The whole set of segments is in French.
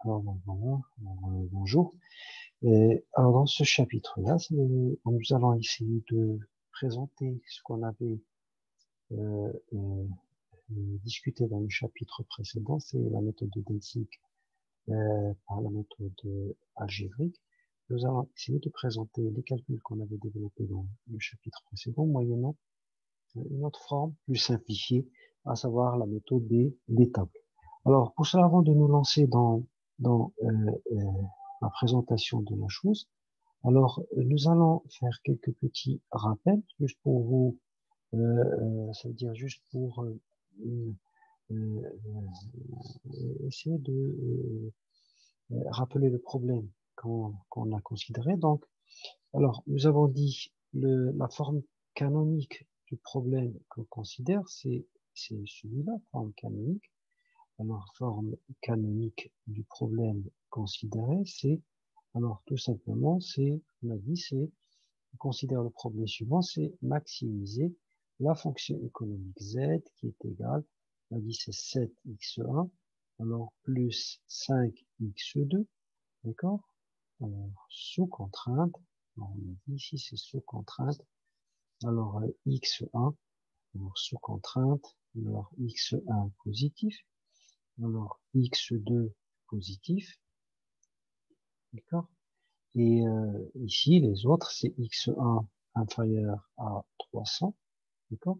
Alors, voilà, bonjour. Alors, dans ce chapitre-là, nous allons essayer de présenter ce qu'on avait euh, euh, discuté dans le chapitre précédent, c'est la méthode de Densig par la méthode algébrique. Nous allons essayer de présenter les calculs qu'on avait développés dans le chapitre précédent, moyennant une autre forme plus simplifiée, à savoir la méthode des tables. Alors, pour cela, avant de nous lancer dans la présentation de la chose, alors nous allons faire quelques petits rappels, juste pour vous, ça veut dire juste pour euh, essayer de rappeler le problème qu'on a considéré. Donc, alors, nous avons dit la forme canonique du problème qu'on considère, c'est celui-là, forme canonique. Alors, forme canonique du problème considéré, c'est, alors tout simplement, on a dit, on considère le problème suivant, c'est maximiser la fonction économique z qui est égale, on a dit c'est 7x1, alors plus 5x2, d'accord? Alors, sous contrainte, alors, on a dit ici c'est sous contrainte, alors x1, alors sous contrainte, alors x1 positif, alors x2 positif, d'accord? Et ici, les autres, c'est x1 inférieur à 300, d'accord?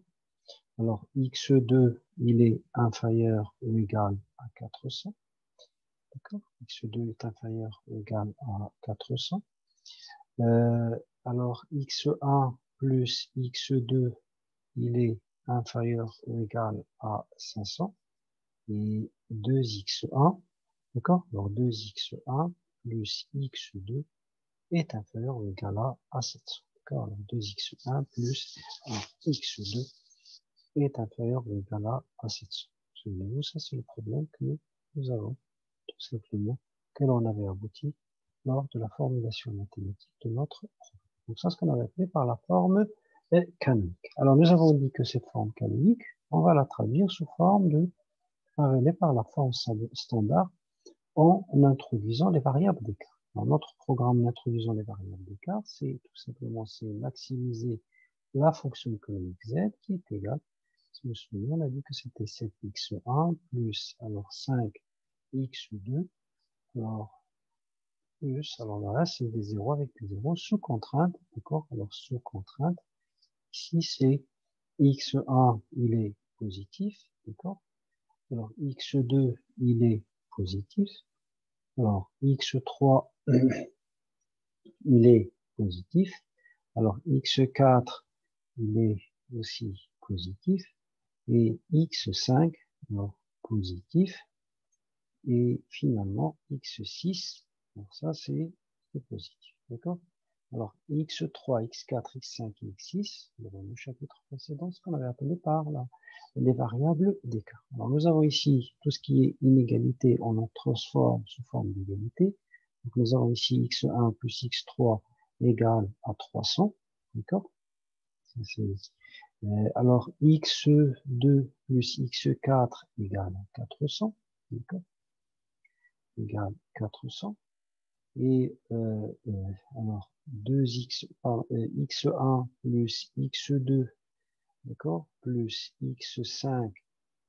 Alors x2, il est inférieur ou égal à 400, d'accord? X2 est inférieur ou égal à 400. Euh, alors x1 plus x2, il est inférieur ou égal à 500. Et 2x1, d'accord? Alors 2x1 plus x2 est inférieur ou égal à 700. D'accord? Alors 2x1 plus x2 est inférieur ou égal à 700. Souvenez-vous, ça c'est le problème que nous avons, tout simplement, auquel on avait abouti lors de la formulation mathématique de notre problème. Donc ça, c'est ce qu'on avait appelé par la forme canonique. Alors nous avons dit que cette forme canonique, on va la traduire sous forme de révélée par la forme standard en introduisant les variables d'écart. Dans notre programme d'introduisant les variables d'écart, c'est tout simplement maximiser la fonction économique z qui est égale, si vous vous souvenez, on a dit que c'était 7x1 plus alors 5x2, alors plus, alors là c'est des zéros avec des zéros sous contrainte, d'accord? Alors sous contrainte, ici c'est x1 il est positif, d'accord? Alors x2 il est positif, alors x3 il est positif. Alors x4, il est aussi positif. Et x5, alors positif. Et finalement, x6, alors ça c'est positif. D'accord? Alors x3, x4, x5 et x6, dans le chapitre précédent, ce qu'on avait appelé par les variables d'écart. Alors nous avons ici tout ce qui est inégalité, on en transforme sous forme d'égalité. Donc nous avons ici x1 plus x3 égale à 300. D'accord? Alors x2 plus x4 égale à 400. D'accord? Égale 400. Et alors x1 plus x2, d'accord, plus x5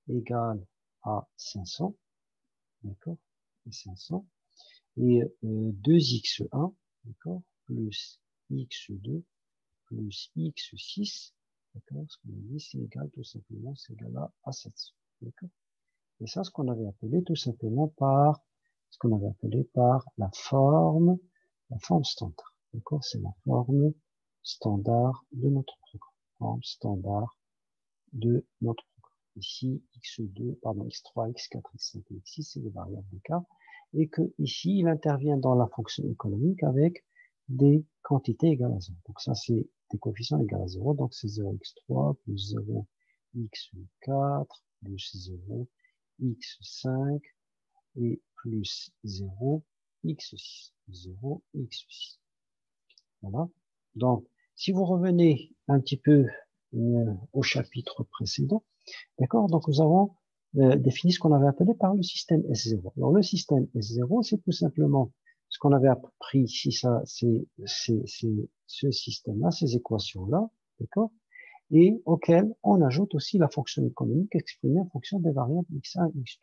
égale à 500, d'accord, et 500. Et 2x1, d'accord, plus x2 plus x6, d'accord, ce qu'on a dit, c'est égal tout simplement, c'est égal à 700, d'accord. Et ça, ce qu'on avait appelé tout simplement par, ce qu'on avait appelé par la forme standard, d'accord, c'est la forme standard de notre programme, forme standard de notre programme. Ici, x2, pardon, x3, x4, x5 et x6, c'est les variables d'écart, et que ici, il intervient dans la fonction économique avec des quantités égales à 0. Donc ça, c'est des coefficients égales à 0, donc c'est 0x3 plus 0 x4 plus 0 x5 et plus 0 x6. 0 x6. Voilà. Donc, si vous revenez un petit peu au chapitre précédent, d'accord, donc nous avons défini ce qu'on avait appelé par le système S0. Alors, le système S0, c'est tout simplement ce qu'on avait appris ici, ça, c'est ce système-là, ces équations-là, d'accord? Et auquel on ajoute aussi la fonction économique exprimée en fonction des variables x1 et x2.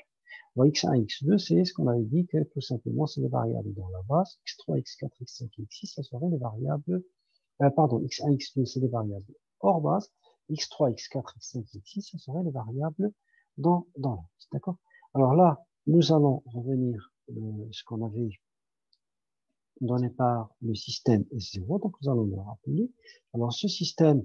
Alors, x1 et x2, c'est ce qu'on avait dit que tout simplement, c'est les variables dans la base. x3, x4, x5 et x6, ça serait les variables, pardon, x1, x2, c'est les variables hors base. x3, x4, x5 et x6, ça serait les variables dans la base. D'accord? Alors là, nous allons revenir ce qu'on avait donné par le système S0. Donc, nous allons le rappeler. Alors, ce système,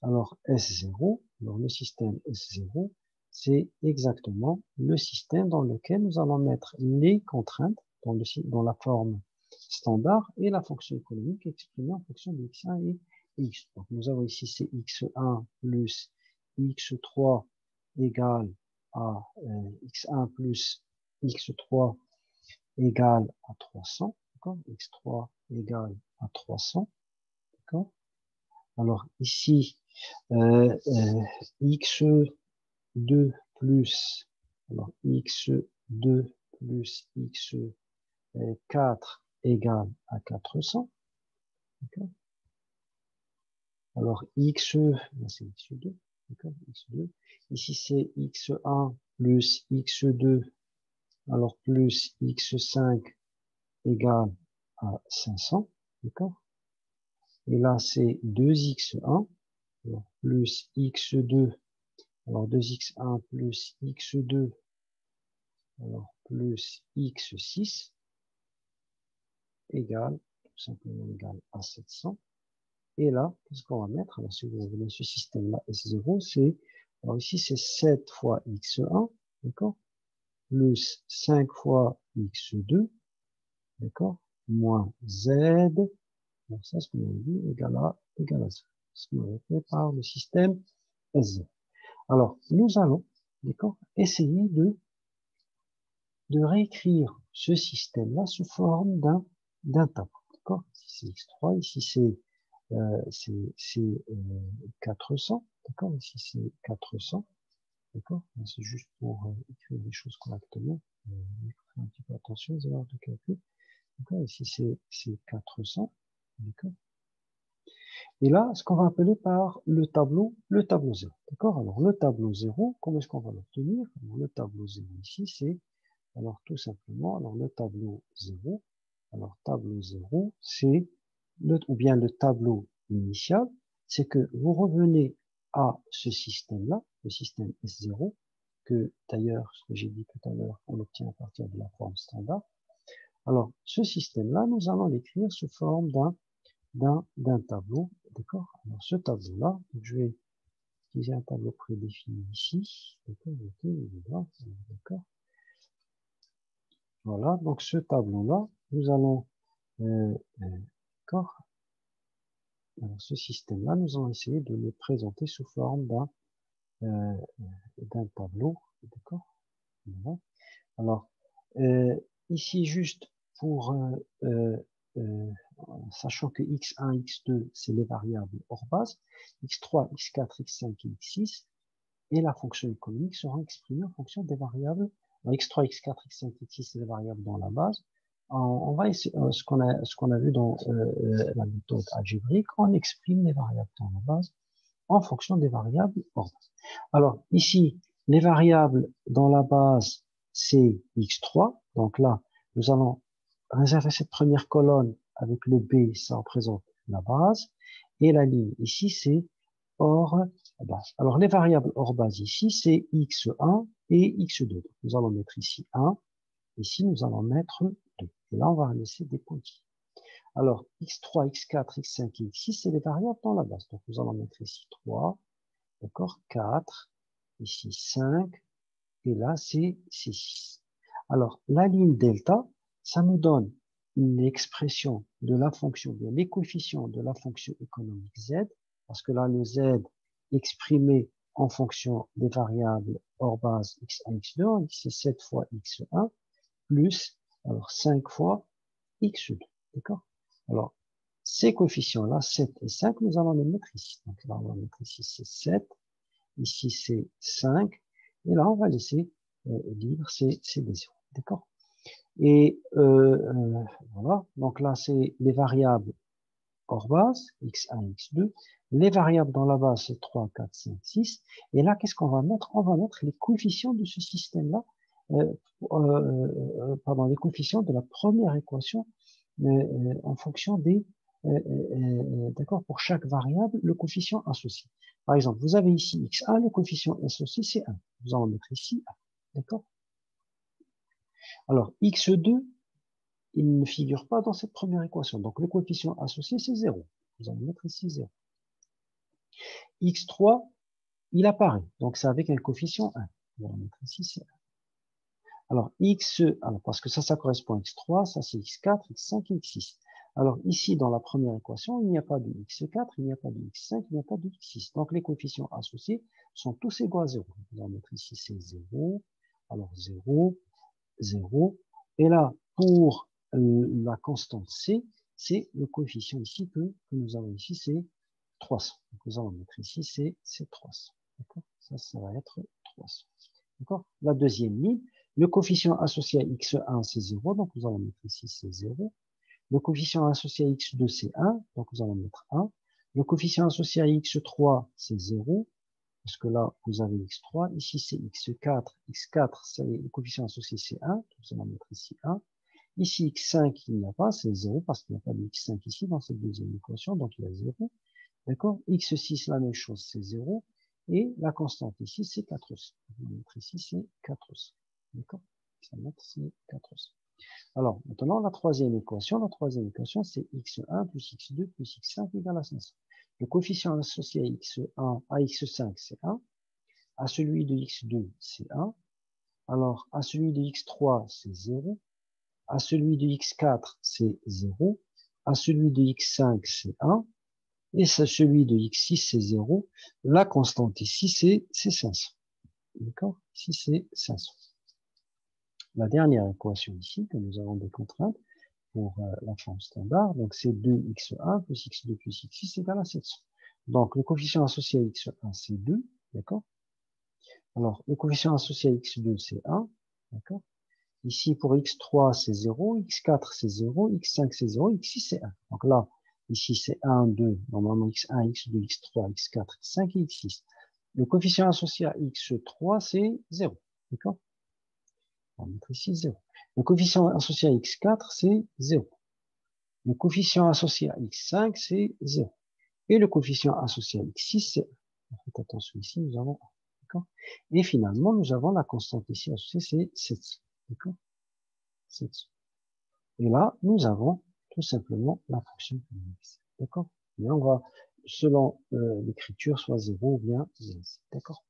alors S0, alors le système S0, c'est exactement le système dans lequel nous allons mettre les contraintes dans la forme standard et la fonction économique exprimée en fonction de x1 et x. Donc nous avons ici c'est x1 plus x3 égale à x1 plus x3 égale à 300, d'accord? X3 égale à 300, d'accord? Alors ici, x2 plus, alors x2 plus x4 égale à 400. Alors x, c'est x2, d'accord, x2. Ici c'est x1 plus x2, alors plus x5 égale à 500, d'accord. Et là c'est 2x1 plus x2. Alors 2x1 plus x2, alors plus x6 égale, tout simplement égale à 700. Et là, qu'est-ce qu'on va mettre? Alors si vous revenez ce système-là, S0, c'est, alors ici c'est 7 fois x1, d'accord, plus 5 fois x2, d'accord, moins z, donc ça, ce qu'on a dit, égale à z. Ce qu'on avait fait par le système S0. Alors, nous allons, d'accord, essayer de réécrire ce système-là sous forme d'un tableau. D'accord? Ici c'est x3, ici c'est 400, d'accord? Ici c'est 400, d'accord? C'est juste pour écrire les choses correctement. Il faut faire un petit peu attention aux erreurs de calcul. D'accord? Ici c'est 400, d'accord? Et là, ce qu'on va appeler par le tableau 0. D'accord? Alors le tableau 0, comment est-ce qu'on va l'obtenir? Le tableau 0 ici, c'est alors tout simplement, alors le tableau 0, alors tableau 0, c'est ou bien le tableau initial, c'est que vous revenez à ce système-là, le système S0, que d'ailleurs, ce que j'ai dit tout à l'heure, on obtient à partir de la forme standard. Alors, ce système-là, nous allons l'écrire sous forme d'un tableau, d'accord? Alors, ce tableau-là, je vais utiliser un tableau prédéfini ici, d'accord? Voilà, donc ce tableau-là, nous allons, d'accord, alors ce système-là, nous allons essayer de le présenter sous forme d'un tableau, d'accord. Voilà. Alors, ici juste pour, sachant que x1, x2, c'est les variables hors base, x3, x4, x5 et x6, et la fonction économique sera exprimée en fonction des variables. x3, x4, x5, x6, c'est les variables dans la base. On va essayer, ce qu'on a vu dans la méthode algébrique, on exprime les variables dans la base en fonction des variables hors base. Alors ici, les variables dans la base, c'est x3. Donc là, nous allons réserver cette première colonne avec le B, ça représente la base. Et la ligne ici, c'est hors base. Alors les variables hors base ici, c'est x1 et x2. Donc, nous allons mettre ici 1. Ici, nous allons mettre 2. Et là, on va laisser des pointillés. Alors, x3, x4, x5 et x6, c'est les variables dans la base. Donc, nous allons mettre ici 3, d'accord, 4, ici 5, et là, c'est 6. Alors, la ligne delta, ça nous donne une expression de la fonction, bien les coefficients de la fonction économique z, parce que là, le z exprimé en fonction des variables hors base x1, x2, c'est 7 fois x1, plus, alors 5 fois x2, d'accord? Alors, ces coefficients-là, 7 et 5, nous allons les mettre ici. Donc là, on va mettre ici, c'est 7, ici c'est 5, Et là, on va laisser libre ces des zéros. D'accord? Et voilà. Donc là, c'est les variables hors base, x1, x2. Les variables dans la base, c'est 3, 4, 5, 6. Et là, qu'est-ce qu'on va mettre? On va mettre les coefficients de ce système-là, pardon, les coefficients de la première équation en fonction des, d'accord, pour chaque variable, le coefficient associé. Par exemple, vous avez ici x1, le coefficient associé, c'est 1. Vous allez mettre ici 1. D'accord? Alors, x2, il ne figure pas dans cette première équation. Donc, le coefficient associé, c'est 0. Vous allez mettre ici 0. X3, il apparaît. Donc, c'est avec un coefficient 1. Vous allez mettre ici, c'est 1. Alors, parce que ça correspond à X3, ça c'est X4, X5 et X6. Alors, ici, dans la première équation, il n'y a pas de X4, il n'y a pas de X5, il n'y a pas de X6. Donc, les coefficients associés sont tous égaux à 0. Vous allez mettre ici, c'est 0. Alors, 0, 0. Et là, pour la constante C, c'est le coefficient ici que nous avons ici, c'est 300. Donc, nous allons mettre ici, c'est 300. D'accord? Ça va être 300. D'accord? La deuxième ligne, le coefficient associé à x1, c'est 0, donc nous allons mettre ici, c'est 0. Le coefficient associé à x2, c'est 1, donc nous allons mettre 1. Le coefficient associé à x3, c'est 0, parce que là, vous avez x3. Ici, c'est x4. x4, c'est le coefficient associé, c'est 1, donc nous allons mettre ici 1. Ici, x5, il n'y a pas, c'est 0, parce qu'il n'y a pas de x5 ici dans cette deuxième équation, donc il y a 0. D'accord? X6, la même chose, c'est 0. Et la constante ici, c'est 400. Je vais mettre ici, c'est 400. D'accord? Ça va mettre, c'est 400. Alors, maintenant, la troisième équation, c'est x1 plus x2 plus x5 égale à 500. Le coefficient associé à x1, à x5, c'est 1. À celui de x2, c'est 1. Alors, à celui de x3, c'est 0. À celui de x4, c'est 0. À celui de x5, c'est 1. Et celui de x6, c'est 0. La constante ici, c'est 500. D'accord? Ici, c'est 500. La dernière équation ici, que nous avons des contraintes pour la forme standard, donc c'est 2x1 plus x2 plus x6 égale à 700. Donc, le coefficient associé à x1, c'est 2. D'accord? Alors, le coefficient associé à x2, c'est 1. D'accord? Ici, pour x3, c'est 0, x4, c'est 0, x5, c'est 0, x6, c'est 1. Donc là, ici, c'est 1, 2, normalement x1, x2, x3, x4, x5 et x6. Le coefficient associé à x3, c'est 0. D'accord? On va mettre ici 0. Le coefficient associé à x4, c'est 0. Le coefficient associé à x5, c'est 0. Et le coefficient associé à x6, c'est 1. Faites attention ici, nous avons 1. D'accord? Et finalement, nous avons la constante ici associée, c'est 700. D'accord? 700. Et là, nous avons tout simplement la fonction x. D'accord? Et on va, selon l'écriture, soit 0 ou bien 0. D'accord?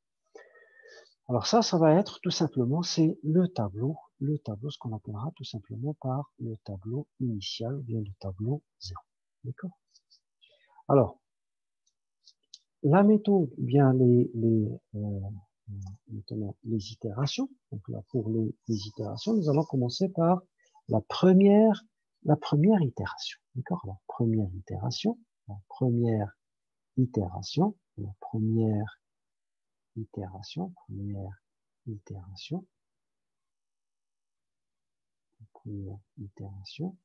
Alors ça va être tout simplement, c'est le tableau, ce qu'on appellera tout simplement par le tableau initial ou bien le tableau 0. D'accord? Alors, la méthode, ou bien maintenant, les itérations. Donc là, pour les itérations, nous allons commencer par la première itération. D'accord? La première itération, la première itération, la première itération, première itération, première itération,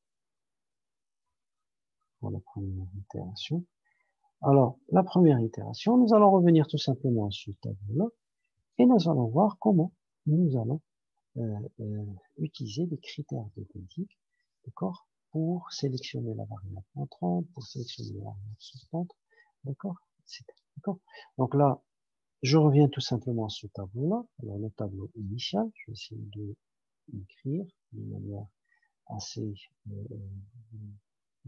pour la première itération. Alors, la première itération, nous allons revenir tout simplement à ce tableau-là et nous allons voir comment nous allons utiliser des critères de politique, d'accord, pour sélectionner la variable entrante, pour sélectionner la variable sortante, d'accord, etc. D'accord. Donc là, je reviens tout simplement à ce tableau-là. Alors le tableau initial, je vais essayer de l'écrire de manière assez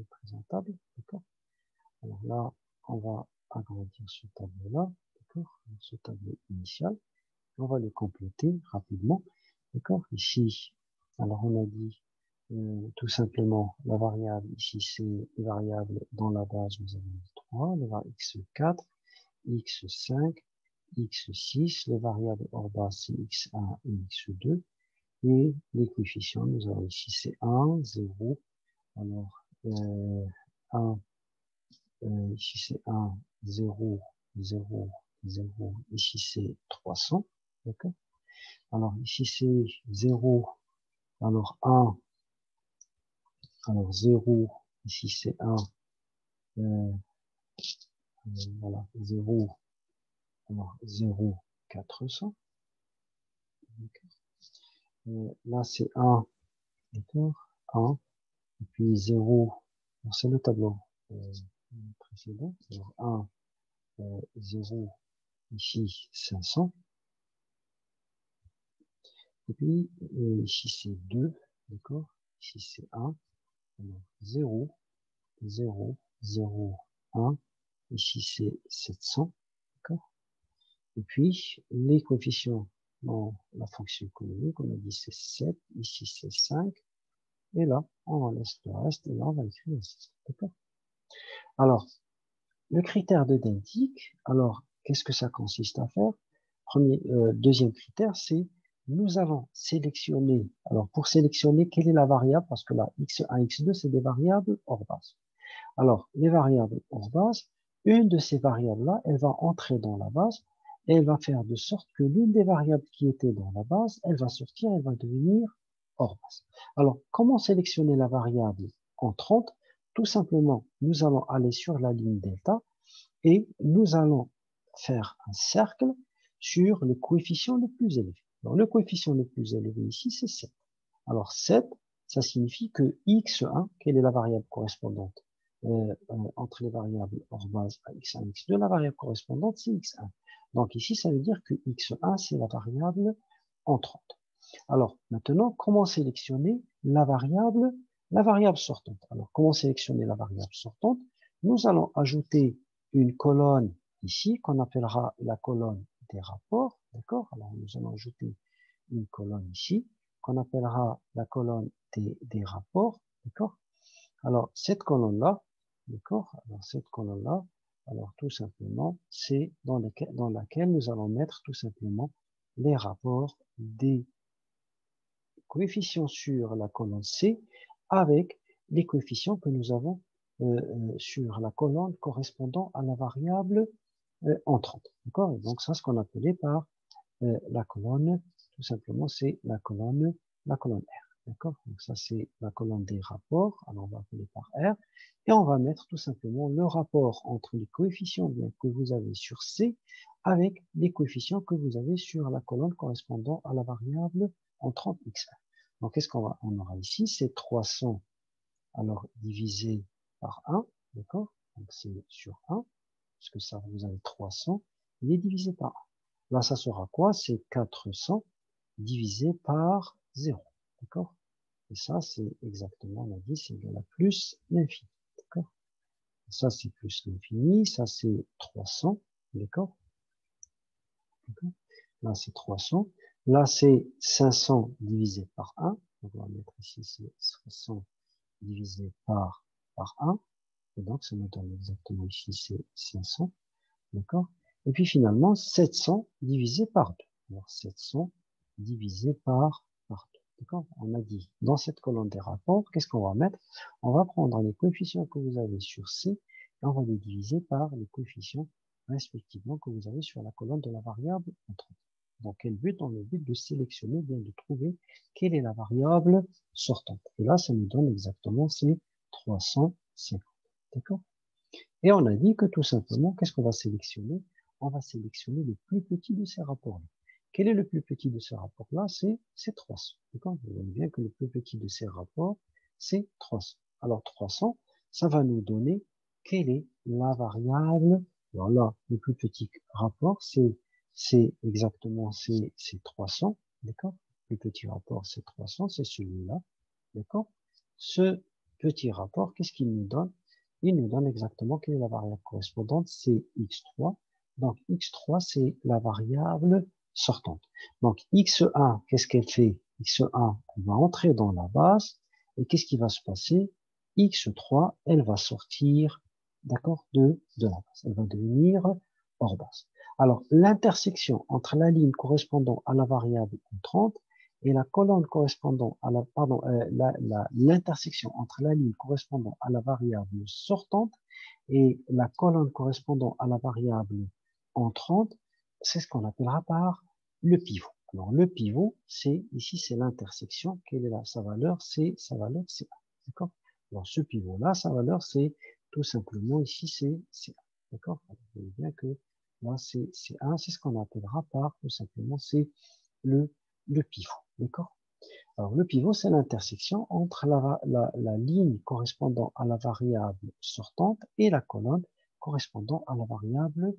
présentable, d'accord. Alors là, on va agrandir ce tableau-là, d'accord, ce tableau initial. On va le compléter rapidement. D'accord? Ici, alors on a dit tout simplement la variable, ici c'est variable dans la base, nous avons 3, les variables x4, x5, x6, les variables hors base c'est x1 et x2, et les coefficients, nous avons ici c'est 1, 0, alors 1, ici c'est 1, 0, 0, 0, ici c'est 300, d'accord? Alors ici c'est 0, alors 1, alors 0, ici c'est 1, voilà, 0, alors 0, 400, là c'est 1, d'accord, 1, et puis 0, c'est le tableau précédent, alors 1, 0, ici 500, et puis ici c'est 2, d'accord, ici c'est 1, alors 0, 0, 0, 1, ici c'est 700, d'accord. Et puis les coefficients dans la fonction économique, on a dit c'est 7, ici c'est 5, et là on laisse le reste, et là on va écrire 6, d'accord. Alors, le critère de Dentic, alors qu'est-ce que ça consiste à faire? Deuxième critère, c'est nous allons sélectionner, alors pour sélectionner, quelle est la variable? Parce que là, x1, x2, c'est des variables hors base. Alors, les variables hors base, une de ces variables-là, elle va entrer dans la base et elle va faire de sorte que l'une des variables qui était dans la base, elle va sortir, elle va devenir hors base. Alors, comment sélectionner la variable entrante? Tout simplement, nous allons aller sur la ligne delta et nous allons faire un cercle sur le coefficient le plus élevé. Alors, le coefficient le plus élevé ici, c'est 7. Alors 7, ça signifie que x1, quelle est la variable correspondante entre les variables hors base à x1 et x2, la variable correspondante, c'est x1. Donc ici, ça veut dire que x1, c'est la variable entrante. Alors maintenant, comment sélectionner la variable sortante? Alors comment sélectionner la variable sortante? Nous allons ajouter une colonne ici qu'on appellera la colonne des rapports, d'accord? Alors nous allons ajouter une colonne ici qu'on appellera la colonne des rapports, d'accord? Alors cette colonne-là, d'accord? Alors cette colonne-là, alors tout simplement, c'est dans laquelle nous allons mettre tout simplement les rapports des coefficients sur la colonne C avec les coefficients que nous avons sur la colonne correspondant à la variable entrante. D'accord? Donc ça, ce qu'on appelait par la colonne, tout simplement, c'est la colonne R. D'accord? Donc ça, c'est la colonne des rapports. Alors on va appeler par R. Et on va mettre tout simplement le rapport entre les coefficients bien que vous avez sur C avec les coefficients que vous avez sur la colonne correspondant à la variable entrante X1. Donc qu'est-ce qu'on aura ici? C'est 300 alors divisé par 1. D'accord? Donc c'est sur 1, puisque ça, vous avez 300, il est divisé par 1. Là, ça sera quoi? C'est 400 divisé par 0. D'accord? Et ça, c'est exactement, on a dit, c'est égal à plus l'infini. D'accord? Ça, c'est plus l'infini. Ça, c'est 300. D'accord? Là, c'est 300. Là, c'est 500 divisé par 1. Donc, on va mettre ici, c'est 500 divisé par 1. Et donc, ça nous donne exactement ici, c'est 500. D'accord? Et puis finalement, 700 divisé par 2. Alors 700 divisé par 2. D'accord? On a dit, dans cette colonne des rapports, qu'est-ce qu'on va mettre? On va prendre les coefficients que vous avez sur C et on va les diviser par les coefficients respectivement que vous avez sur la colonne de la variable entrante. Dans quel but? Dans le but de sélectionner, bien de trouver quelle est la variable sortante. Et là, ça nous donne exactement ces 350. D'accord? Et on a dit que tout simplement, qu'est-ce qu'on va sélectionner? On va sélectionner le plus petit de ces rapports-là. Quel est le plus petit de ces rapports-là? C'est 300. D'accord? Vous voyez bien que le plus petit de ces rapports, c'est 300. Alors 300, ça va nous donner quelle est la variable. Alors là, le plus petit rapport, c'est exactement c'est 300. D'accord? Le petit rapport, c'est 300, c'est celui-là. D'accord? Ce petit rapport, qu'est-ce qu'il nous donne? Il nous donne exactement quelle est la variable correspondante, c'est x3. Donc x3, c'est la variable sortante. Donc x1, qu'est-ce qu'elle fait? x1, elle va entrer dans la base, et qu'est-ce qui va se passer? x3, elle va sortir, d'accord, de la base. Elle va devenir hors base. Alors, l'intersection entre la ligne correspondant à la variable entrante et la colonne correspondant à la, pardon, l'intersection entre la ligne correspondant à la variable sortante et la colonne correspondant à la variable entrante, c'est ce qu'on appellera par le pivot. Alors, le pivot, ici, c'est l'intersection. Quelle est sa valeur? Sa valeur, c'est 1. D'accord? Alors, ce pivot-là, sa valeur, c'est tout simplement, ici, c'est 1. D'accord? Vous voyez bien que là, c'est 1. C'est ce qu'on appellera par, tout simplement, c'est le pivot. D'accord? Alors, le pivot, c'est l'intersection entre la ligne correspondant à la variable sortante et la colonne correspondant à la variable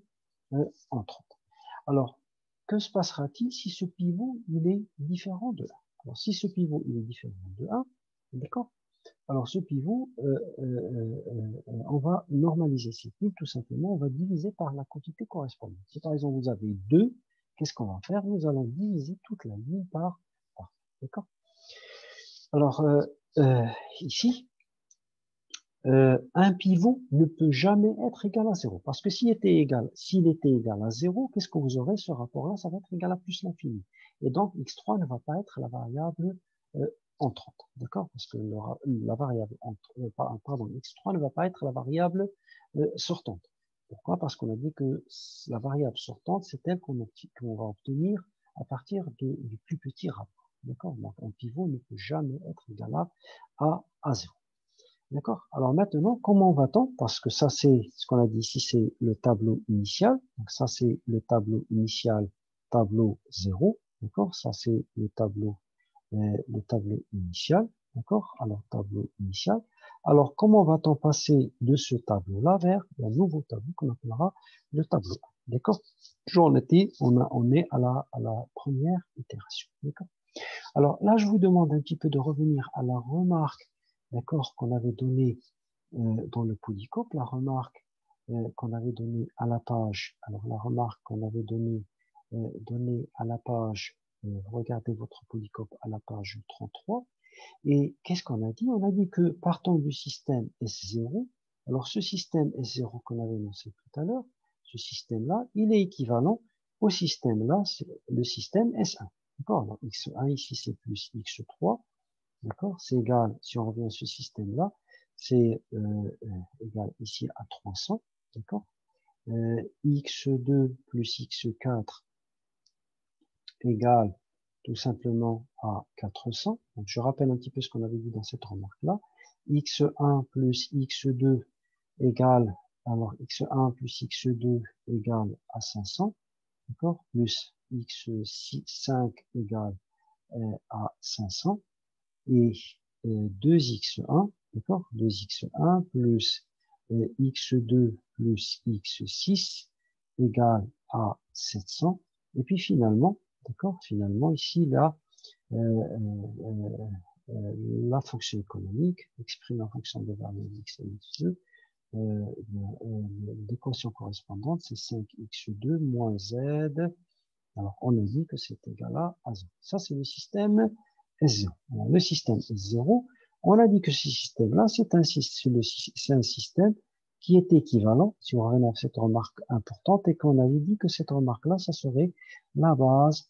entrante. Alors, que se passera-t-il si ce pivot il est différent de 1? Alors, si ce pivot il est différent de 1, d'accord? Alors, ce pivot, on va normaliser cette ligne, tout simplement, on va diviser par la quantité correspondante. Si par exemple vous avez 2, qu'est-ce qu'on va faire? Nous allons diviser toute la ligne par. D'accord? Alors, ici, un pivot ne peut jamais être égal à 0. Parce que s'il était égal à 0, qu'est-ce que vous aurez? Ce rapport-là, ça va être égal à plus l'infini. Et donc, x3 ne va pas être la variable entrante. D'accord? Parce que la variable pardon, x3 ne va pas être la variable sortante. Pourquoi? Parce qu'on a dit que la variable sortante, c'est elle qu'on va obtenir à partir du plus petit rapport. D'accord? Donc, un pivot ne peut jamais être égal à 0. D'accord? Alors maintenant, comment va-t-on? Parce que ça, c'est ce qu'on a dit ici, c'est le tableau initial. Donc ça, c'est le tableau initial, tableau 0. D'accord? Ça, c'est le tableau initial. D'accord? Alors, tableau initial. Alors, comment va-t-on passer de ce tableau-là vers un nouveau tableau qu'on appellera le tableau 1? D'accord? Toujours on est à la première itération. D'accord? Alors là, je vous demande un petit peu de revenir à la remarque, d'accord, qu'on avait donnée dans le polycope, la remarque qu'on avait donnée à la page. Alors la remarque qu'on avait donnée à la page, regardez votre polycope à la page 33. Et qu'est-ce qu'on a dit? On a dit que partant du système S0, alors ce système S0 qu'on avait énoncé tout à l'heure, ce système-là, il est équivalent au système-là, c'est le système S1. D'accord? Alors x1 ici c'est plus x3, d'accord? C'est égal, si on revient à ce système-là, c'est égal ici à 300, d'accord? X2 plus x4 égale tout simplement à 400. Donc, je rappelle un petit peu ce qu'on avait dit dans cette remarque-là. x1 plus x2 égale, alors x1 plus x2 égale à 500, d'accord? Plus x5 égale à 500 et 2x1, d'accord? 2x1 plus x2 plus x6 égale à 700. Et puis finalement, d'accord? Finalement, ici, là, euh, euh, la fonction économique exprimée en fonction de variables x et x2, l'équation correspondante, c'est 5x2 moins z. Alors, on a dit que c'est égal à 0. Ça, c'est le système S0. Alors, le système S0, on a dit que ce système-là, c'est un système qui est équivalent, si on revient à cette remarque importante, et qu'on avait dit que cette remarque-là, ça serait la base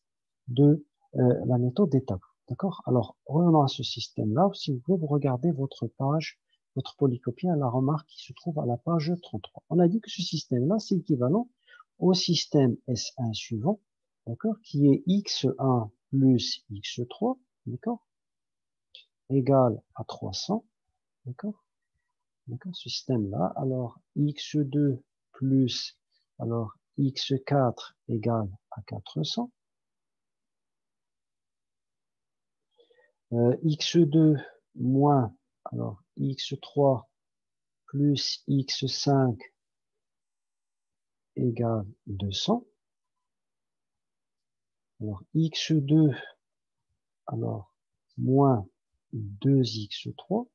de la méthode des tableaux. D'accord? Alors, revenons à ce système-là. Si vous pouvez, vous regardez votre page, votre polycopie à la remarque qui se trouve à la page 33. On a dit que ce système-là, c'est équivalent au système S1 suivant, d'accord, qui est x1 plus x3, d'accord, égal à 300, d'accord, d'accord, ce système-là. Alors, x2 plus, alors, x4 égale à 400, x2 moins, alors, x3 plus x5 égale 200, alors, x2, alors, moins 2x3,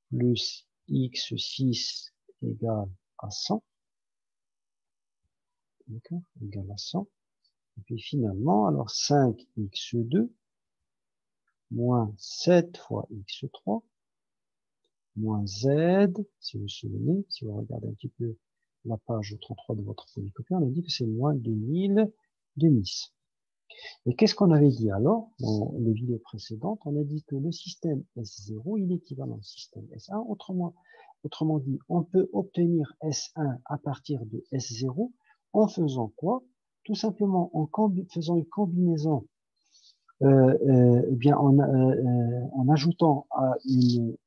plus x6 égale à 100, d'accord, égale à 100. Et puis finalement, alors 5x2 moins 7 fois x3 moins z, si vous vous souvenez, si vous regardez un petit peu la page 33 de votre polycopie, on a dit que c'est moins 2000 demi. Et qu'est-ce qu'on avait dit alors dans les vidéos précédentes? On a dit que le système S0, il est équivalent au système S1. Autrement dit, on peut obtenir S1 à partir de S0 en faisant quoi? tout simplement en faisant une combinaison, eh bien en ajoutant à une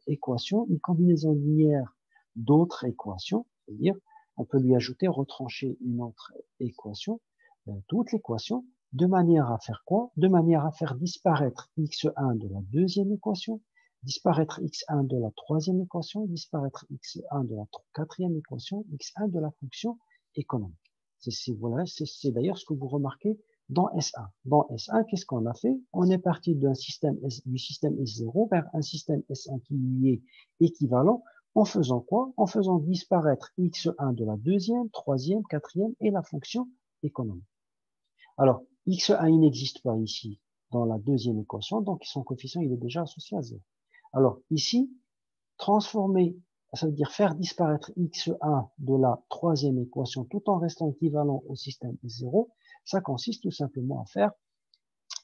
équation une combinaison linéaire d'autres équations, c'est-à-dire on peut lui ajouter, retrancher une autre équation, toute l'équation, de manière à faire quoi? De manière à faire disparaître x1 de la deuxième équation, disparaître x1 de la troisième équation, disparaître x1 de la quatrième équation, x1 de la fonction économique. Voilà, c'est d'ailleurs ce que vous remarquez dans S1. Dans S1, qu'est-ce qu'on a fait? On est parti du système S0 vers un système S1 qui lui est équivalent, en faisant quoi? En faisant disparaître x1 de la deuxième, troisième, quatrième et la fonction économique. Alors, x1, il n'existe pas ici dans la deuxième équation, donc son coefficient, il est déjà associé à 0. Alors, ici, transformer, ça veut dire faire disparaître x1 de la troisième équation tout en restant équivalent au système S0, ça consiste tout simplement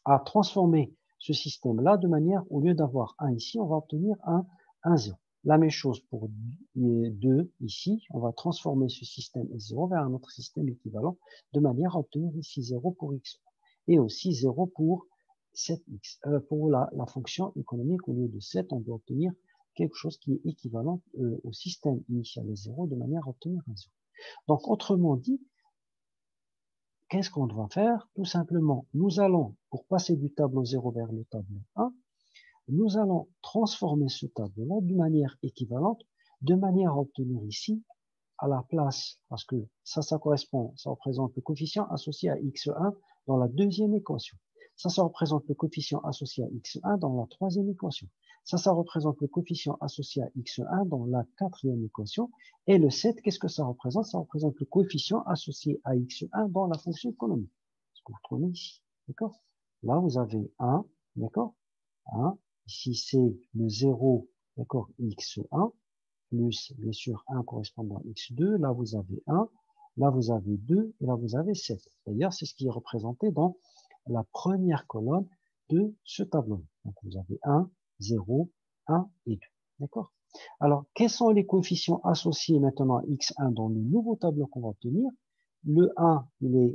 à transformer ce système-là de manière, au lieu d'avoir 1 ici, on va obtenir un 0. La même chose pour 2 ici, on va transformer ce système S0 vers un autre système équivalent de manière à obtenir ici 0 pour x1 et aussi 0 pour 7x. Pour la fonction économique, au lieu de 7, on doit obtenir quelque chose qui est équivalent au système initial S0 de manière à obtenir un 0. Donc, autrement dit, qu'est-ce qu'on doit faire? Tout simplement, nous allons, pour passer du tableau 0 vers le tableau 1, nous allons transformer ce tableau-là d'une manière équivalente, de manière à obtenir ici, à la place, parce que ça correspond, ça représente le coefficient associé à x1 dans la deuxième équation. Ça représente le coefficient associé à x1 dans la troisième équation. Ça représente le coefficient associé à x1 dans la quatrième équation. Et le 7, qu'est-ce que ça représente? Ça représente le coefficient associé à x1 dans la fonction économique. Ce que vous trouvez ici. D'accord? Là, vous avez 1, d'accord? 1. Ici, c'est le 0, d'accord, x1, plus, bien sûr, 1 correspondant à x2. Là, vous avez 1. Là, vous avez 2. Et là, vous avez 7. D'ailleurs, c'est ce qui est représenté dans la première colonne de ce tableau. Donc, vous avez 1, 0, 1 et 2. D'accord? Alors, quels sont les coefficients associés maintenant à x1 dans le nouveau tableau qu'on va obtenir? Le 1,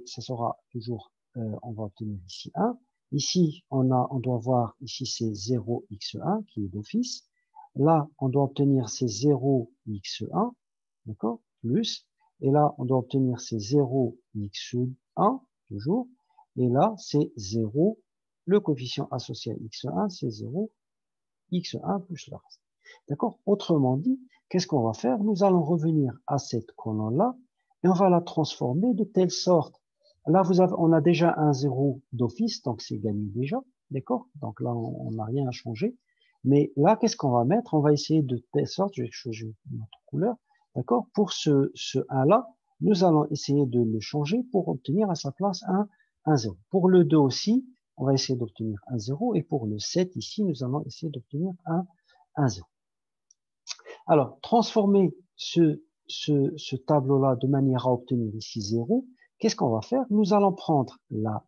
ça sera toujours, on va obtenir ici 1. Ici, on doit voir, ici c'est 0x1 qui est d'office. Là, on doit obtenir ces 0x1, d'accord, plus. Et là, on doit obtenir ces 0x1, toujours. Et là, c'est 0. Le coefficient associé à x1, c'est 0, x1 plus le reste. D'accord? Autrement dit, qu'est-ce qu'on va faire? Nous allons revenir à cette colonne-là et on va la transformer de telle sorte. Là, on a déjà un 0 d'office, donc c'est gagné déjà. D'accord? Donc là, on n'a rien à changer. Mais là, qu'est-ce qu'on va mettre? On va essayer de telle sorte, je vais changer notre couleur. D'accord? Pour ce 1-là, nous allons essayer de le changer pour obtenir à sa place un 0. Pour le 2 aussi, on va essayer d'obtenir un 0. Et pour le 7 ici, nous allons essayer d'obtenir un 0. Alors, transformer ce tableau-là de manière à obtenir ici 0, qu'est-ce qu'on va faire? Nous allons prendre la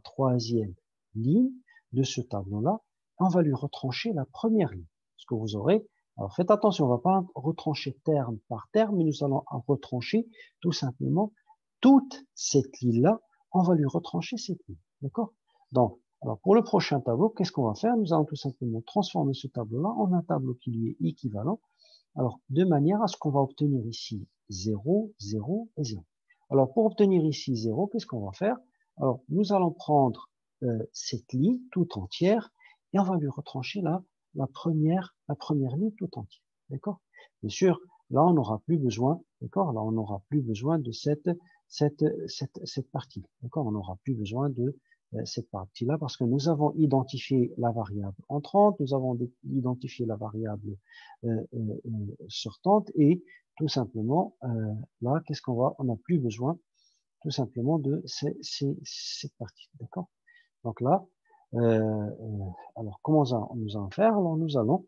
troisième ligne de ce tableau-là, et on va lui retrancher la première ligne. Ce que vous aurez, alors faites attention, on ne va pas retrancher terme par terme, mais nous allons retrancher tout simplement toute cette ligne-là, on va lui retrancher cette ligne. D'accord? Donc, alors pour le prochain tableau, qu'est-ce qu'on va faire? Nous allons tout simplement transformer ce tableau-là en un tableau qui lui est équivalent. Alors, de manière à ce qu'on va obtenir ici 0, 0 et 0. Alors, pour obtenir ici 0, qu'est-ce qu'on va faire? Alors, nous allons prendre cette ligne tout entière et on va lui retrancher la première ligne tout entière. D'accord? Bien sûr, là, on n'aura plus besoin, d'accord? Là, on n'aura plus besoin de cette partie. D'accord? On n'aura plus besoin de cette partie-là parce que nous avons identifié la variable entrante, nous avons identifié la variable sortante et tout simplement, là, qu'est-ce qu'on va? On n'a plus besoin tout simplement de cette partie. D'accord? Donc là, alors comment nous allons faire? Alors nous allons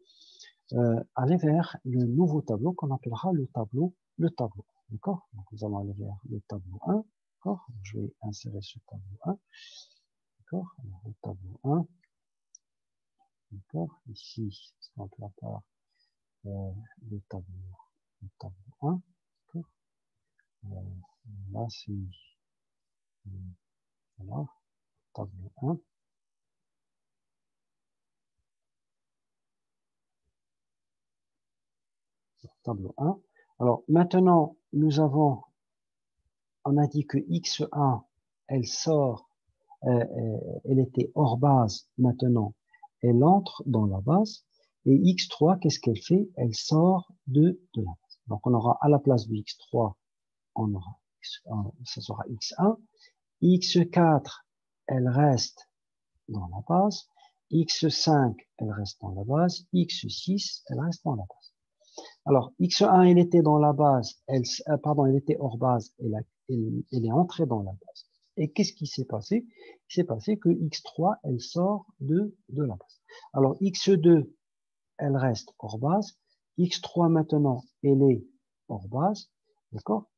aller vers le nouveau tableau qu'on appellera le tableau. D'accord? Donc nous allons aller vers le tableau 1. D'accord? Je vais insérer ce tableau 1. D'accord? Le tableau 1. D'accord? Ici, donc là par le tableau 1. D'accord? Là, c'est, voilà, tableau 1. Tableau 1. Alors, maintenant, on a dit que x1, elle sort, elle était hors base, maintenant, elle entre dans la base, et x3, qu'est-ce qu'elle fait? Elle sort de la base. Donc, on aura à la place de x3, on aura ça sera x1, x4, elle reste dans la base, x5, elle reste dans la base, x6, elle reste dans la base. Alors, x1, elle était dans la base, pardon, elle était hors base, elle est entrée dans la base. Et qu'est-ce qui s'est passé? Il s'est passé que x3, elle sort de la base. Alors, x2, elle reste hors base. x3, maintenant, elle est hors base. D'accord?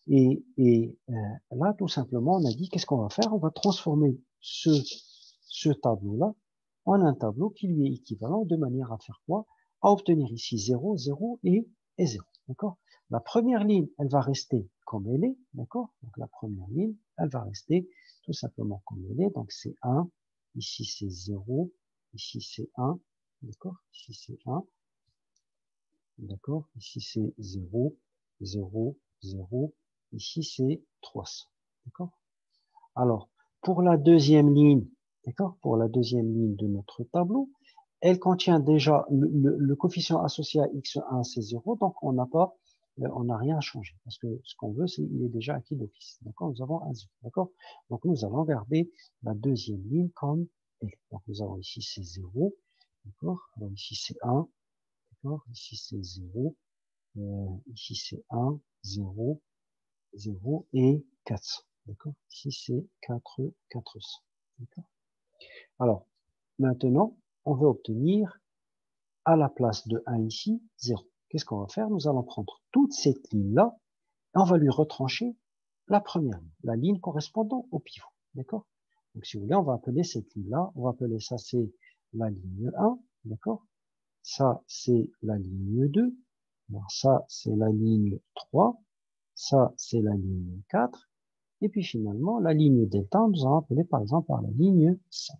Là, tout simplement, on a dit, qu'est-ce qu'on va faire? On va transformer ce tableau-là en un tableau qui lui est équivalent de manière à faire quoi? À obtenir ici 0, 0 et 0. D'accord? La première ligne, elle va rester comme elle est. D'accord? Donc la première ligne, elle va rester tout simplement comme elle est. Donc c'est 1, ici c'est 0, ici c'est 1. D'accord? Ici c'est 1. D'accord? Ici c'est 0, 0, 0. Ici c'est 300. D'accord? Alors, pour la deuxième ligne, d'accord? Pour la deuxième ligne de notre tableau, elle contient déjà le coefficient associé à x1, c'est 0, donc on n'a rien à changer, parce que ce qu'on veut, c'est il est déjà acquis d'office. D'accord? Nous avons un 0. D'accord? Donc nous allons garder la deuxième ligne comme elle. Donc nous avons ici c'est 0. D'accord? Alors ici c'est 1. D'accord? Ici c'est 0. Ici c'est 1, 0, 0 et 400. D'accord? Ici c'est 400. D'accord? Alors, maintenant, on veut obtenir à la place de 1 ici, 0. Qu'est-ce qu'on va faire? Nous allons prendre toute cette ligne-là et on va lui retrancher la première ligne, la ligne correspondant au pivot. D'accord? Donc, si vous voulez, on va appeler cette ligne-là, on va appeler ça, c'est la ligne 1. D'accord? Ça, c'est la ligne 2. Alors, ça, c'est la ligne 3. Ça, c'est la ligne 4. Et puis finalement, la ligne delta, nous allons appeler par exemple par la ligne 5.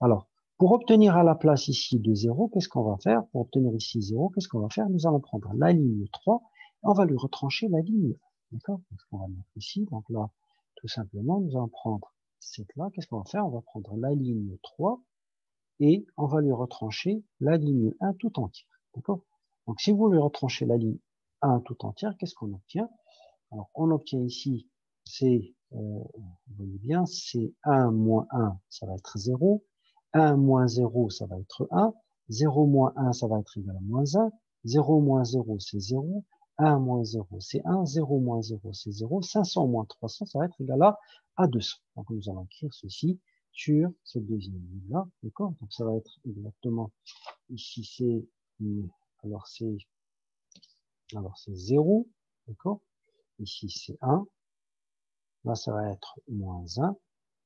Alors, pour obtenir à la place ici de 0, qu'est-ce qu'on va faire? Pour obtenir ici 0, qu'est-ce qu'on va faire? Nous allons prendre la ligne 3 et on va lui retrancher la ligne 1. D'accord? Donc, on va mettre ici. Donc là, tout simplement, nous allons prendre cette là. Qu'est-ce qu'on va faire? On va prendre la ligne 3 et on va lui retrancher la ligne 1 tout entière. D'accord? Donc, si vous lui retranchez la ligne 1 tout entière, qu'est-ce qu'on obtient? Alors, on obtient ici, c'est, vous voyez bien, c'est 1 moins 1, ça va être 0. 1 moins 0, ça va être 1. 0 moins 1, ça va être égal à moins 1. 0 moins 0, c'est 0. 1 moins 0, c'est 1. 0 moins 0, c'est 0. 500 moins 300, ça va être égal à 200. Donc, nous allons écrire ceci sur cette deuxième ligne-là. D'accord? Donc, ça va être exactement, ici, c'est, alors c'est 0. D'accord? Ici, c'est 1. Là, ça va être moins 1.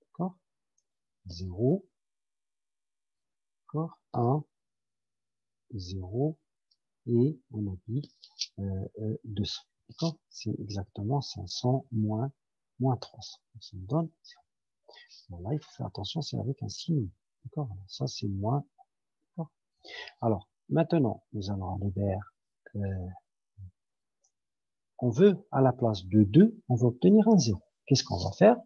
D'accord? 0. D'accord? 1, 0. Et on a dit 200. D'accord? C'est exactement 500 moins 300. Ça me donne 0. Bon, là, il faut faire attention, c'est avec un signe. D'accord? Ça, c'est moins. D'accord? Alors, maintenant, nous allons aller vers, on veut, à la place de 2, on veut obtenir un 0. Qu'est-ce qu'on va faire?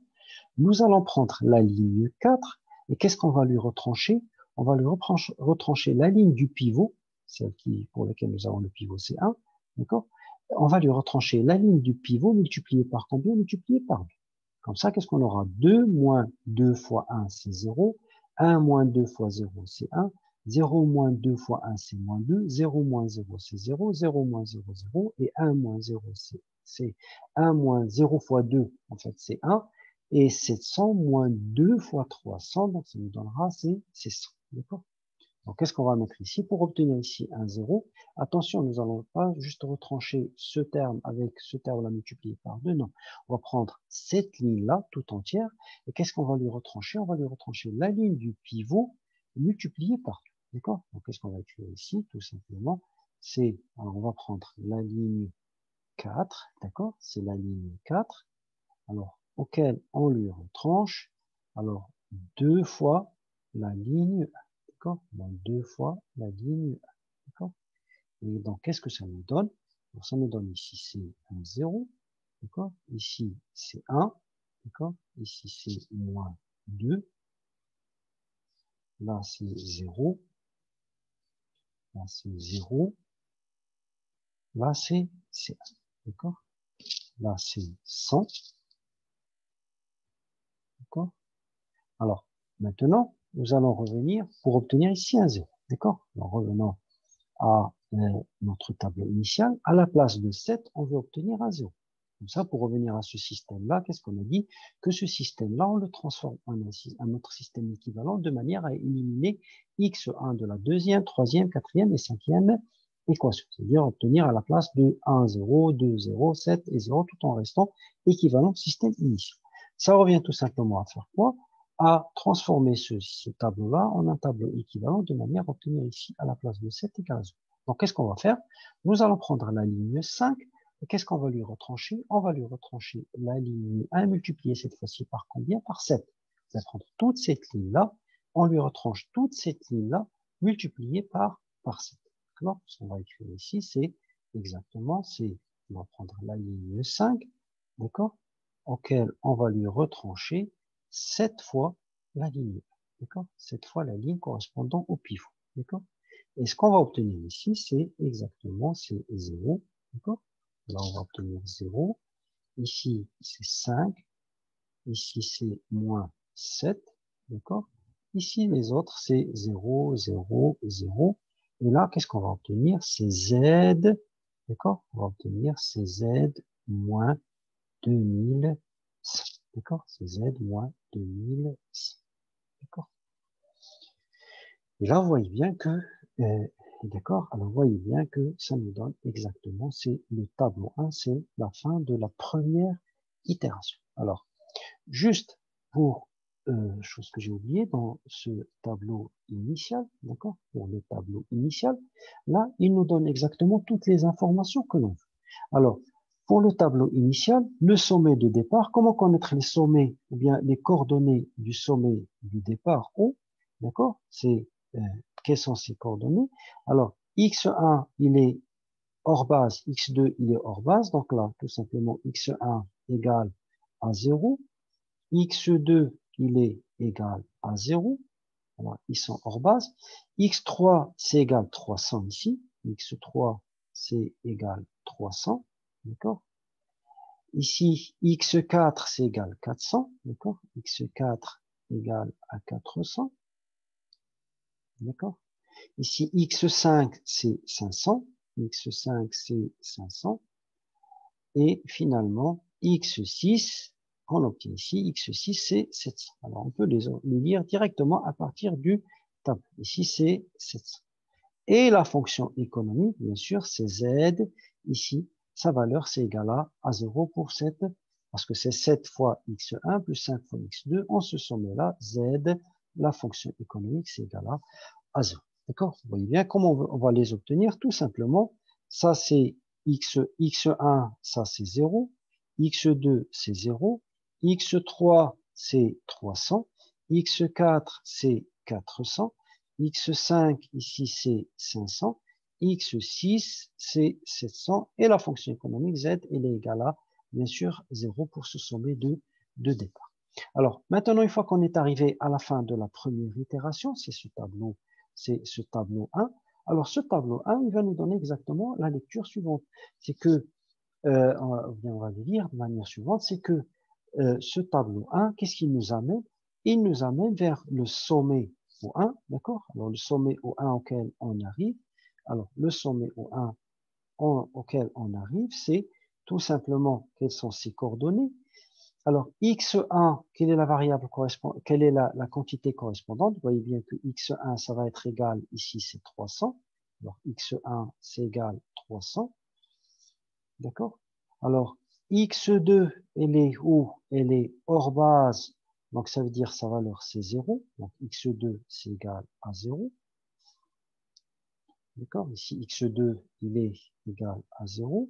Nous allons prendre la ligne 4 et qu'est-ce qu'on va lui retrancher? On va lui retrancher la ligne du pivot, celle pour laquelle nous avons le pivot, c'est 1, d'accord? On va lui retrancher la ligne du pivot multipliée par combien? Multipliée par 2. Comme ça, qu'est-ce qu'on aura? 2 moins 2 fois 1, c'est 0. 1 moins 2 fois 0, c'est 1. 0 moins 2 fois 1, c'est moins 2. 0 moins 0, c'est 0. 0 moins 0, 0. Et 1 moins 0, c'est 1 moins 0 fois 2, en fait, c'est 1. Et 700 moins 2 fois 300, donc ça nous donnera, c'est 100. D'accord? Donc, qu'est-ce qu'on va mettre ici? Pour obtenir ici un 0, attention, nous allons pas juste retrancher ce terme avec ce terme-là multiplié par 2, non. On va prendre cette ligne-là tout entière, et qu'est-ce qu'on va lui retrancher? On va lui retrancher la ligne du pivot multipliée par 2. D'accord? Donc, qu'est-ce qu'on va écrire ici? Tout simplement, c'est, alors on va prendre la ligne 4, d'accord? C'est la ligne 4, alors, auquel on lui retranche, alors, 2 fois la ligne, d'accord? Donc, 2 fois la ligne, d'accord? Et donc, qu'est-ce que ça nous donne? Alors, ça nous donne ici, c'est un 0, d'accord? Ici, c'est 1, d'accord? Ici, c'est moins 2. Là, c'est 0. Là, c'est 0. Là, c'est 1. D'accord? Là, c'est 100. D'accord? Alors, maintenant, nous allons revenir pour obtenir ici un 0. D'accord? En revenant à notre tableau initial, à la place de 7, on veut obtenir un 0. Comme ça, pour revenir à ce système-là, qu'est-ce qu'on a dit? Que ce système-là, on le transforme en un autre système équivalent de manière à éliminer x1 de la deuxième, troisième, quatrième et cinquième équation. C'est-à-dire obtenir à la place de 1, 0, 2, 0, 7 et 0 tout en restant équivalent système initial. Ça revient tout simplement à faire quoi? À transformer ce tableau-là en un tableau équivalent de manière à obtenir ici à la place de 7 égale à 0. Donc, qu'est-ce qu'on va faire? Nous allons prendre la ligne 5 et qu'est-ce qu'on va lui retrancher? On va lui retrancher la ligne 1 multipliée cette fois-ci par combien? Par 7. On va prendre toute cette ligne-là, on lui retranche toute cette ligne-là multipliée par 7. D'accord? Ce qu'on va écrire ici, c'est exactement, on va prendre la ligne 5, d'accord? Auquel on va lui retrancher 7 fois la ligne. D'accord? 7 fois la ligne correspondant au pivot. D'accord? Et ce qu'on va obtenir ici, c'est exactement, c'est 0. D'accord? Là, on va obtenir 0. Ici, c'est 5. Ici, c'est moins 7. D'accord? Ici, les autres, c'est 0, 0, 0. Et là, qu'est-ce qu'on va obtenir? C'est Z. D'accord? On va obtenir c'est Z moins 2000. D'accord? C'est Z moins 2000. D'accord? Et là, vous voyez bien que, d'accord? Alors, vous voyez bien que ça nous donne exactement, c'est le tableau 1, c'est la fin de la première itération. Alors, juste pour chose que j'ai oublié dans ce tableau initial, d'accord? Pour le tableau initial, là, il nous donne exactement toutes les informations que l'on veut. Alors, pour le tableau initial, le sommet de départ, comment connaître les sommets, ou bien les coordonnées du sommet du départ O, d'accord? C'est quelles sont ces coordonnées? Alors, x1, il est hors base, x2, il est hors base, donc là, tout simplement, x1 égale à 0, x2, il est égal à 0, voilà, ils sont hors base, x3, c'est égal 300 ici, x3, c'est égal 300, d'accord? Ici, x4, c'est égal 400, d'accord? x4 égale à 400, d'accord? Ici, x5, c'est 500, x5, c'est 500, et finalement, x6, on obtient ici, x6, c'est 700. Alors, on peut les lire directement à partir du tableau. Ici, c'est 700. Et la fonction économique, bien sûr, c'est z. Ici, sa valeur, c'est égal à 0 pour 7, parce que c'est 7 fois x1 plus 5 fois x2. En ce sommet-là, z, la fonction économique, c'est égal à 0. D'accord? Vous voyez bien comment on va les obtenir? Tout simplement, ça c'est x1, ça c'est 0, x2 c'est 0, x3 c'est 300, x4 c'est 400, x5 ici c'est 500, x6 c'est 700 et la fonction économique z elle est égale à bien sûr 0 pour ce sommet de départ. Alors maintenant une fois qu'on est arrivé à la fin de la première itération, c'est ce tableau 1. Alors ce tableau 1 il va nous donner exactement la lecture suivante. C'est que on va le lire de manière suivante, c'est que ce tableau 1, qu'est-ce qu'il nous amène? Il nous amène vers le sommet au 1, d'accord? Alors, le sommet au 1 auquel on arrive, alors, le sommet au 1 auquel on arrive, c'est tout simplement quelles sont ses coordonnées. Alors, x1, quelle est la variable correspondante, quelle est la quantité correspondante? Vous voyez bien que x1, ça va être égal, ici, c'est 300. Alors, x1, c'est égal 300. D'accord? Alors, x2, elle est où? Elle est hors base. Donc, ça veut dire sa valeur, c'est 0. Donc, x2, c'est égal à 0. D'accord? Ici, x2, il est égal à 0.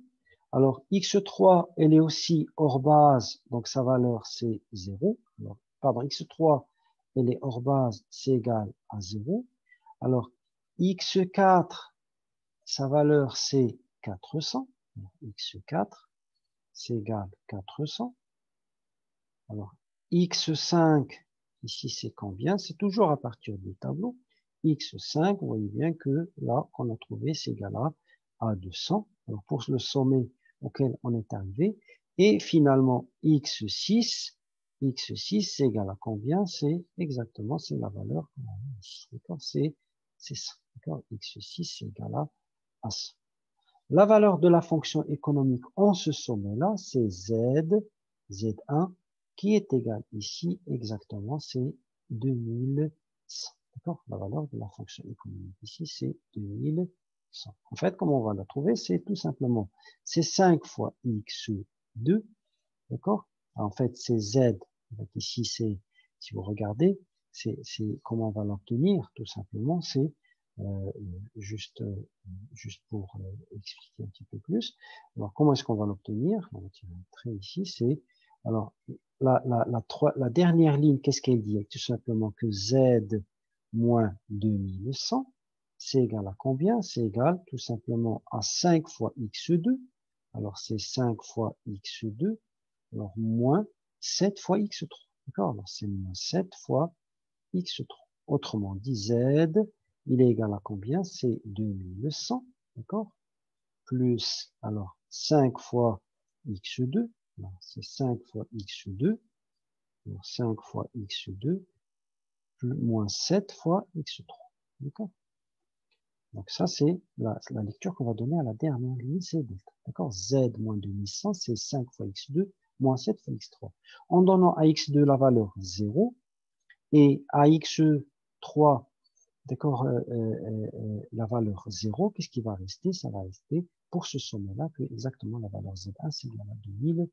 Alors, x3, elle est aussi hors base, donc sa valeur, c'est 0. Alors, pardon, x3, elle est hors base, c'est égal à 0. Alors, x4, sa valeur, c'est 400. x4, c'est égal à 400. Alors, x5, ici, c'est combien? C'est toujours à partir du tableau. x5, vous voyez bien que là, qu'on a trouvé, c'est égal à 200. Alors, pour le sommet auquel on est arrivé. Et finalement, x6, c'est égal à combien? C'est exactement, c'est la valeur qu'on a mis ici. D'accord? C'est ça. D'accord? x6, c'est égal à ça. La valeur de la fonction économique en ce sommet-là, c'est Z1, qui est égal ici exactement, c'est 2100. D'accord? La valeur de la fonction économique ici, c'est 2100. En fait, comment on va la trouver? C'est tout simplement, c'est 5 fois x2, d'accord? En fait, c'est Z. Donc ici, c'est, si vous regardez, c'est comment on va l'obtenir, tout simplement, c'est euh, juste, juste pour expliquer un petit peu plus. Alors, comment est-ce qu'on va l'obtenir? On va tirer un trait ici, c'est, alors, la dernière ligne, qu'est-ce qu'elle dit? Tout simplement que Z moins 2100, c'est égal à combien? C'est égal tout simplement à 5 fois x2. Alors, c'est 5 fois x2, alors moins 7 fois x3. D'accord? Alors, c'est moins 7 fois x3. Autrement dit, Z, il est égal à combien? C'est 2100, d'accord? Plus, alors, 5 fois x2, c'est 5 fois x2, alors 5 fois x2, plus, moins 7 fois x3, d'accord? Donc ça, c'est la lecture qu'on va donner à la dernière ligne, c'est delta, d'accord? Z moins 2100, c'est 5 fois x2, moins 7 fois x3. En donnant à x2 la valeur 0, et à x3, d'accord, la valeur 0, qu'est-ce qui va rester? Ça va rester pour ce sommet-là que exactement la valeur Z1, c'est la 2100.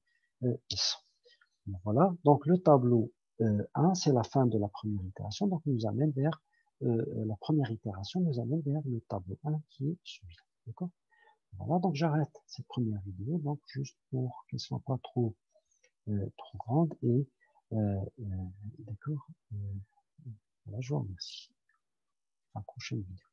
Voilà, donc le tableau 1, c'est la fin de la première itération, donc nous amène vers, la première itération nous amène vers le tableau 1 qui est celui-là. D'accord? Voilà, donc j'arrête cette première vidéo, donc juste pour qu'elle soit pas trop grande et d'accord. Voilà, je vous remercie. À la prochaine vidéo.